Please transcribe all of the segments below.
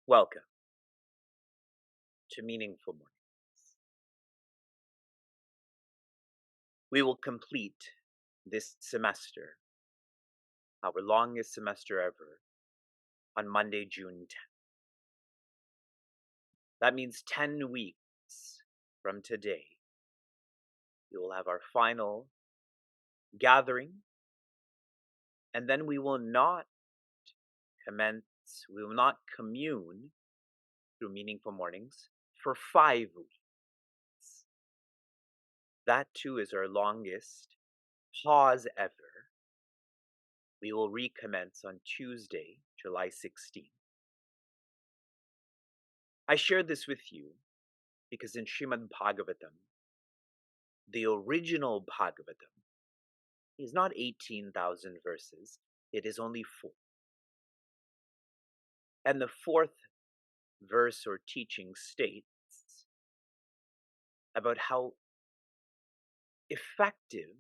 Welcome to Meaningful Mornings. We will complete this semester, our longest semester ever, on Monday, June 10th. That means 10 weeks from today, we will have our final gathering, and then we will not commune through Meaningful Mornings for 5 weeks. That too is our longest pause ever. We will recommence on Tuesday, July 16th. I share this with you because in Srimad Bhagavatam, the original Bhagavatam, is not 18,000 verses, it is only 4. And the 4th verse or teaching states about how effective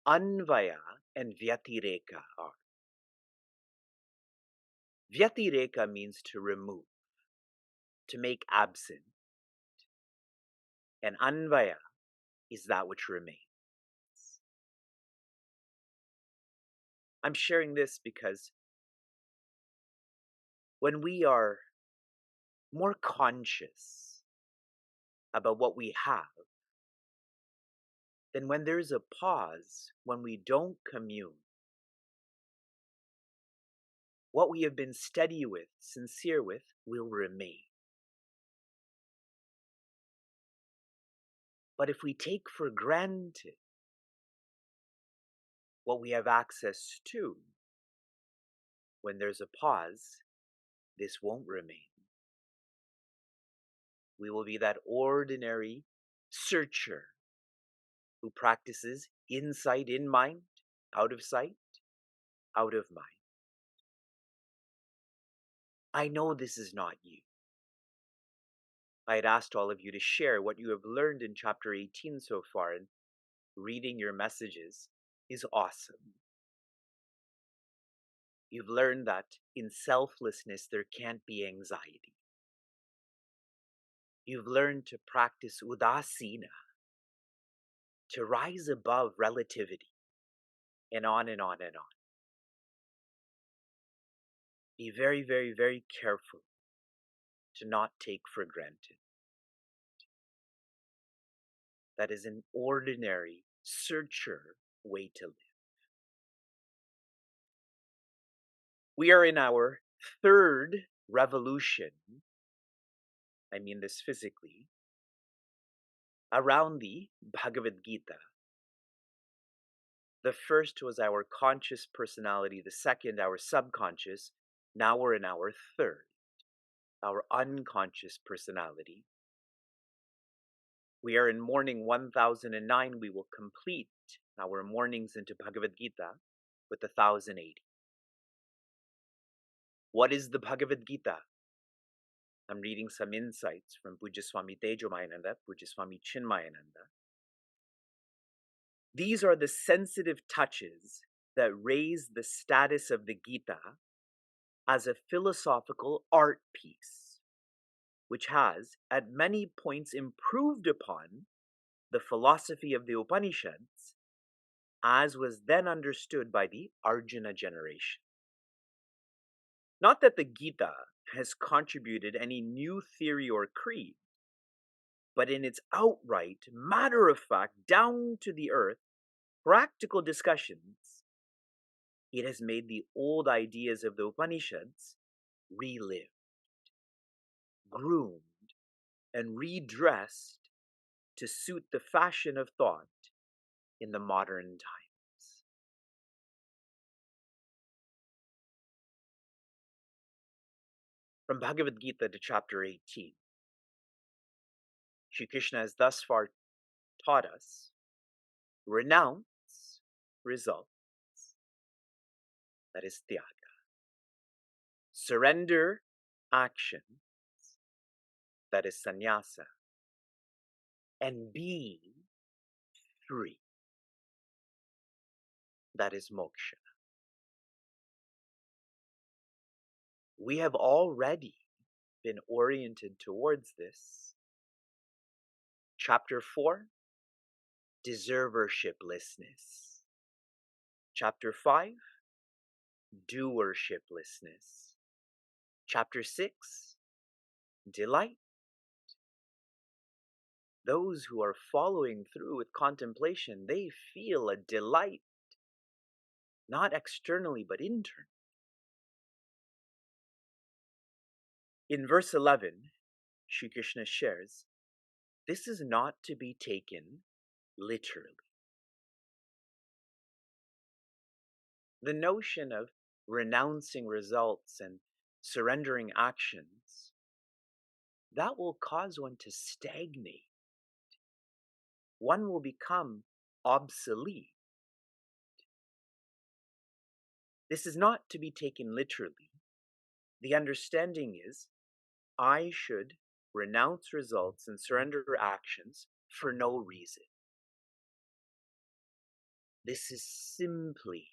Anvaya and Vyatireka are. Vyatireka means to remove, to make absent, and Anvaya is that which remains. I'm sharing this because when we are more conscious about what we have, then when there's a pause, when we don't commune, what we have been steady with, sincere with, will remain. But if we take for granted what we have access to, when there's a pause, this won't remain. We will be that ordinary searcher who practices insight in mind, out of sight, out of mind. I know this is not you. I had asked all of you to share what you have learned in chapter 18 so far, and reading your messages is awesome. You've learned that in selflessness there can't be anxiety. You've learned to practice udasina, to rise above relativity, and on and on and on. Be very, very, very careful to not take for granted. That is an ordinary searcher way to live. We are in our 3rd revolution, I mean this physically, around the Bhagavad Gita. The first was our conscious personality, the second our subconscious. Now we're in our 3rd, our unconscious personality. We are in morning 1009. We will complete our mornings into Bhagavad Gita with 1080. What is the Bhagavad Gita? I'm reading some insights from Pujya Swami Tejomayananda, Pujya Swami Chinmayananda. These are the sensitive touches that raise the status of the Gita as a philosophical art piece, which has at many points improved upon the philosophy of the Upanishads, as was then understood by the Arjuna generation. Not that the Gita has contributed any new theory or creed, but in its outright, matter-of-fact, down-to-the-earth, practical discussions, it has made the old ideas of the Upanishads relived, groomed, and redressed to suit the fashion of thought in the modern times. From Bhagavad Gita to chapter 18, Shri Krishna has thus far taught us renounce results, that is tyaga. Surrender actions, that is sannyasa. And be free, that is moksha. We have already been oriented towards this. Chapter 4, Deservershiplessness. Chapter 5, Doershiplessness. Chapter 6, Delight. Those who are following through with contemplation, they feel a delight, not externally but internally. In verse 11, Shri Krishna shares, this is not to be taken literally. The notion of renouncing results and surrendering actions, that will cause one to stagnate. One will become obsolete. This is not to be taken literally. The understanding is, I should renounce results and surrender actions for no reason. This is simply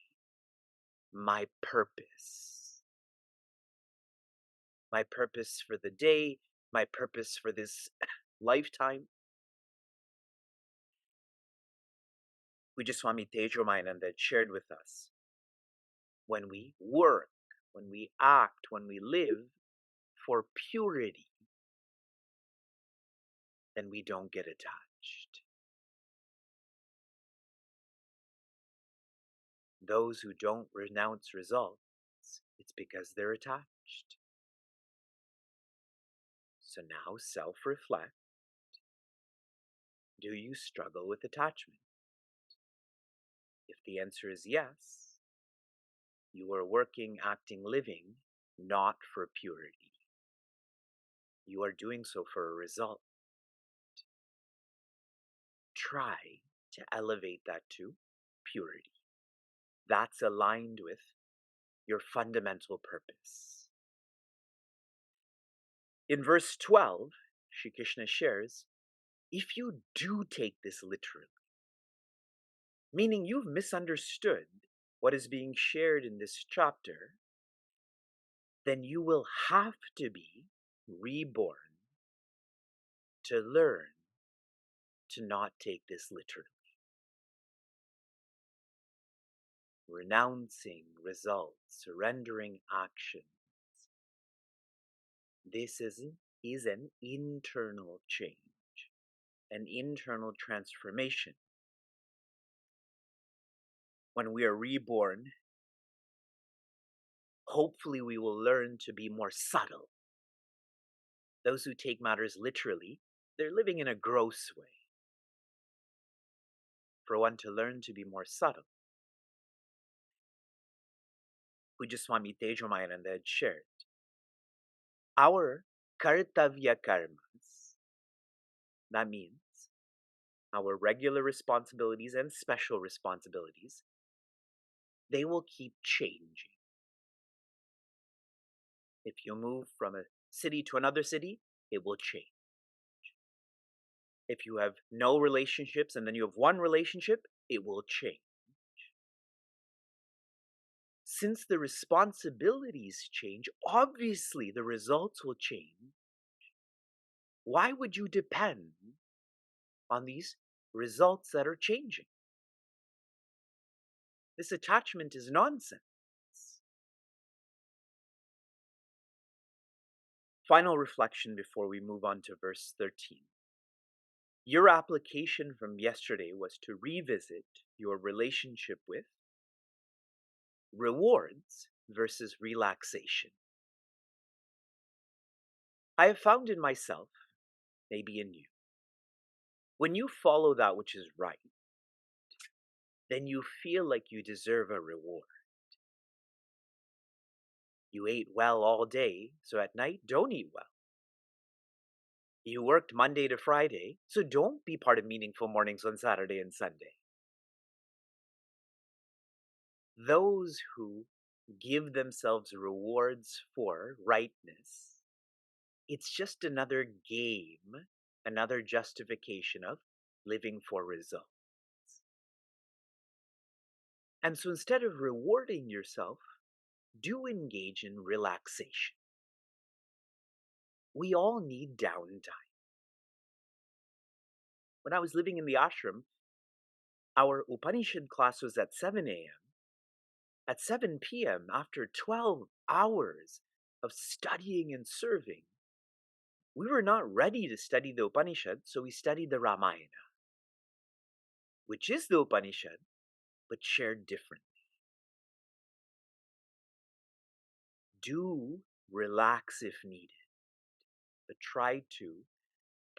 my purpose. My purpose for the day, my purpose for this lifetime. Pujya Swami Tejomayananda shared with us, when we work, when we act, when we live for purity, then we don't get attached. Those who don't renounce results, it's because they're attached. So now self-reflect. Do you struggle with attachment? If the answer is yes, you are working, acting, living, not for purity. You are doing so for a result. Try to elevate that to purity. That's aligned with your fundamental purpose. In verse 12, Shri Krishna shares, if you do take this literally, meaning you've misunderstood what is being shared in this chapter, then you will have to be reborn to learn to not take this literally. Renouncing results, surrendering actions. This is an internal change, an internal transformation. When we are reborn, hopefully we will learn to be more subtle. Those who take matters literally, they're living in a gross way. For one to learn to be more subtle. Pujya Swami Tejomayananda had shared, our kartavya karmas, that means our regular responsibilities and special responsibilities, they will keep changing. If you move from a city to another city, it will change. If you have no relationships and then you have one relationship, it will change. Since the responsibilities change, obviously the results will change. Why would you depend on these results that are changing? This attachment is nonsense. Final reflection before we move on to verse 13. Your application from yesterday was to revisit your relationship with rewards versus relaxation. I have found in myself, maybe in you, when you follow that which is right, then you feel like you deserve a reward. You ate well all day, so at night, don't eat well. You worked Monday to Friday, so don't be part of meaningful mornings on Saturday and Sunday. Those who give themselves rewards for rightness, it's just another game, another justification of living for results. And so instead of rewarding yourself, do engage in relaxation. we all need downtime. When I was living in the ashram, our Upanishad class was at 7 a.m. At 7 p.m., after 12 hours of studying and serving, we were not ready to study the Upanishad, so we studied the Ramayana, which is the Upanishad, but shared differently. Do relax if needed, but try to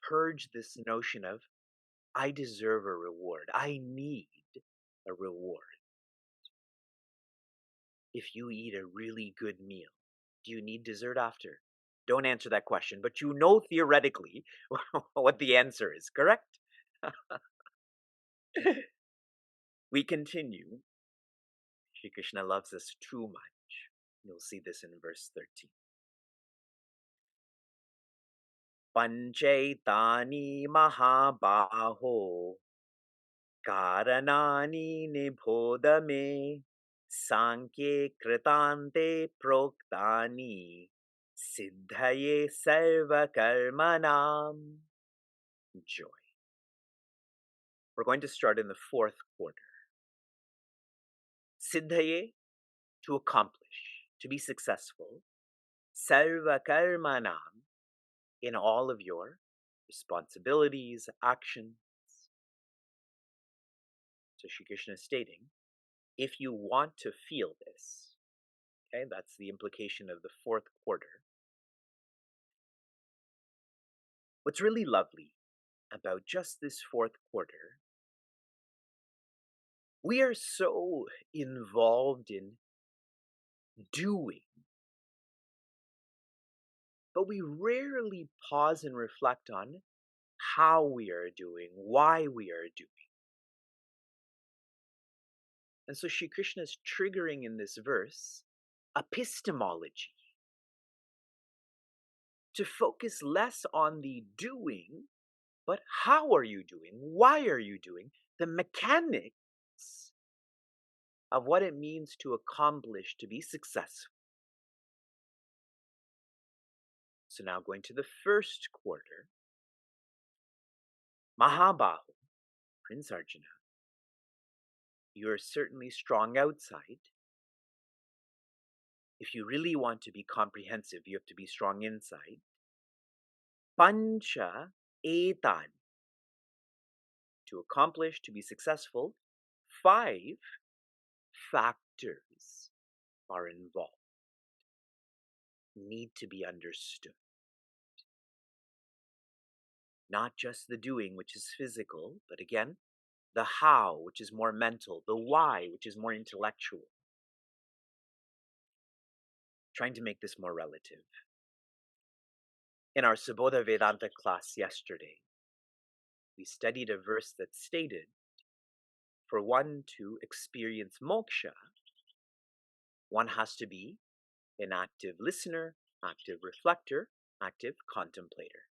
purge this notion of, I deserve a reward. I need a reward. If you eat a really good meal, do you need dessert after? Don't answer that question, but you know theoretically what the answer is, correct? We continue. Shri Krishna loves us too much. You'll see this in verse 13. Panchaitani mahabaho karanani nibodame sankye kritante proktani siddhaye sarva karmanam. Joy. We're going to start in the fourth quarter. Siddhaye, to accomplish, to be successful. Sarva karmanam, in all of your responsibilities, actions. So Shri Krishna is stating, if you want to feel this, okay, that's the implication of the fourth quarter. What's really lovely about just this fourth quarter, we are so involved in doing, but we rarely pause and reflect on how we are doing, why we are doing. And so Shri Krishna is triggering in this verse epistemology, to focus less on the doing, but how are you doing? Why are you doing? The mechanics of what it means to accomplish, to be successful. So now going to the first quarter, Mahabahu, Prince Arjuna, you are certainly strong outside. If you really want to be comprehensive, you have to be strong inside. Pancha etani, to accomplish, to be successful, 5 factors are involved, need to be understood. Not just the doing, which is physical, but again, the how, which is more mental, the why, which is more intellectual. Trying to make this more relative. In our Subodha Vedanta class yesterday, we studied a verse that stated, for one to experience moksha, one has to be an active listener, active reflector, active contemplator.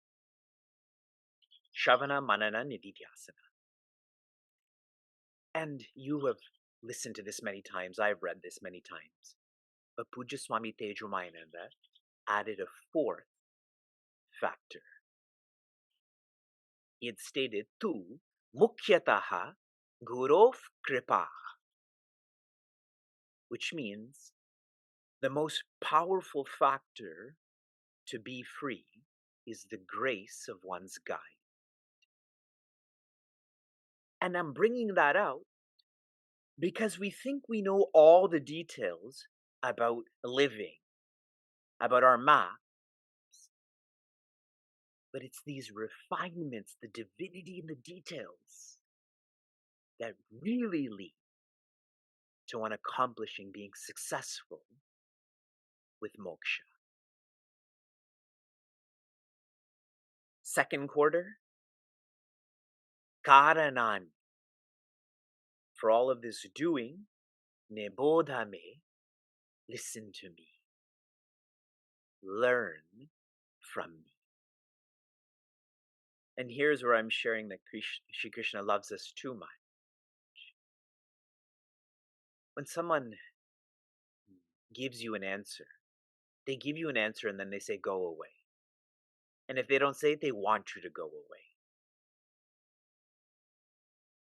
Shravana, Manana, Nididhyasana. And you have listened to this many times, I've read this many times. But Pujya Swami Tejomayananda added a 4th factor. He had stated, Tu mukhyataha gurov kripa, which means the most powerful factor to be free is the grace of one's guide. And I'm bringing that out because we think we know all the details about living, about our maps, but it's these refinements, the divinity in the details, that really lead to one accomplishing, being successful with moksha. Second quarter, karanani. For all of this doing, nebodhame, listen to me. Learn from me. And here's where I'm sharing that Shri Krishna loves us too much. When someone gives you an answer, they give you an answer and then they say, go away. And if they don't say it, they want you to go away.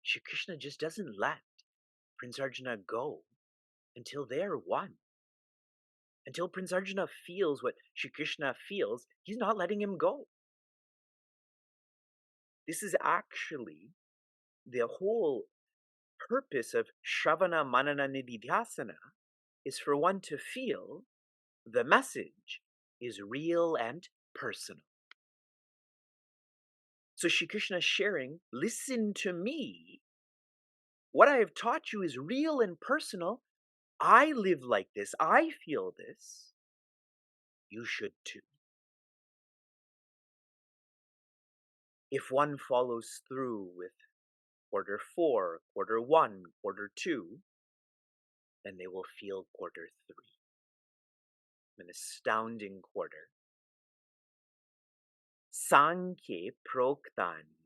Shri Krishna just doesn't let Prince Arjuna go until they're one. Until Prince Arjuna feels what Shri Krishna feels, he's not letting him go. This is actually the whole purpose of Shravana Manana Nididhyasana, is for one to feel the message is real and personal. So Shri Krishna is sharing, listen to me. What I have taught you is real and personal. I live like this. I feel this. You should too. If one follows through with quarter 4, quarter 1, quarter 2, then they will feel quarter 3. An astounding quarter. Sankhye proktani.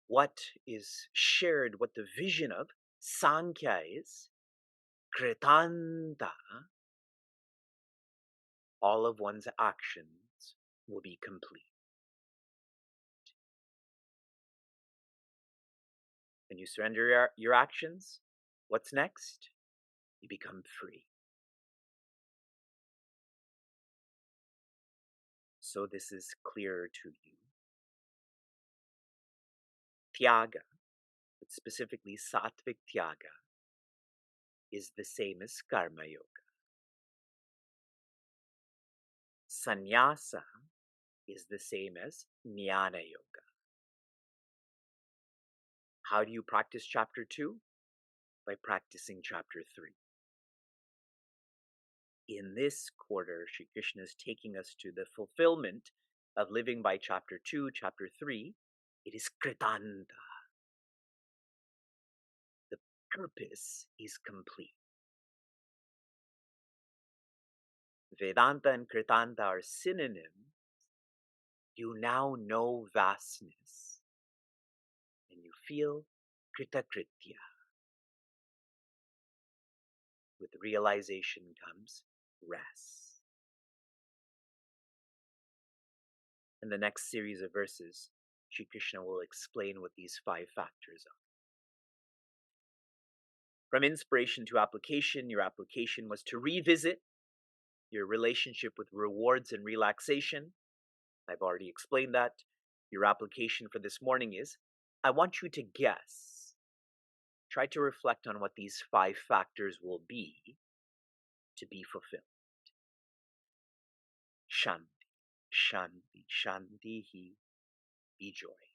What is shared, what the vision of Sankhya is, kritanta, all of one's actions will be complete. When you surrender your actions, what's next? You become free. So this is clear to you. Tyaga, but specifically sattvic tyaga, is the same as karma yoga. Sannyasa is the same as jnana yoga. How do you practice chapter 2? By practicing chapter 3. In this quarter, Shri Krishna is taking us to the fulfillment of living by chapter 2, chapter 3. It is kritanta. The purpose is complete. Vedanta and kritanta are synonyms. You now know vastness, and you feel kritakritya. With realization comes rest. In the next series of verses, Shri Krishna will explain what these 5 factors are. From inspiration to application, your application was to revisit your relationship with rewards and relaxation. I've already explained that. Your application for this morning is, I want you to guess. Try to reflect on what these 5 factors will be to be fulfilled. Shanti, shanti, shanti, be joy.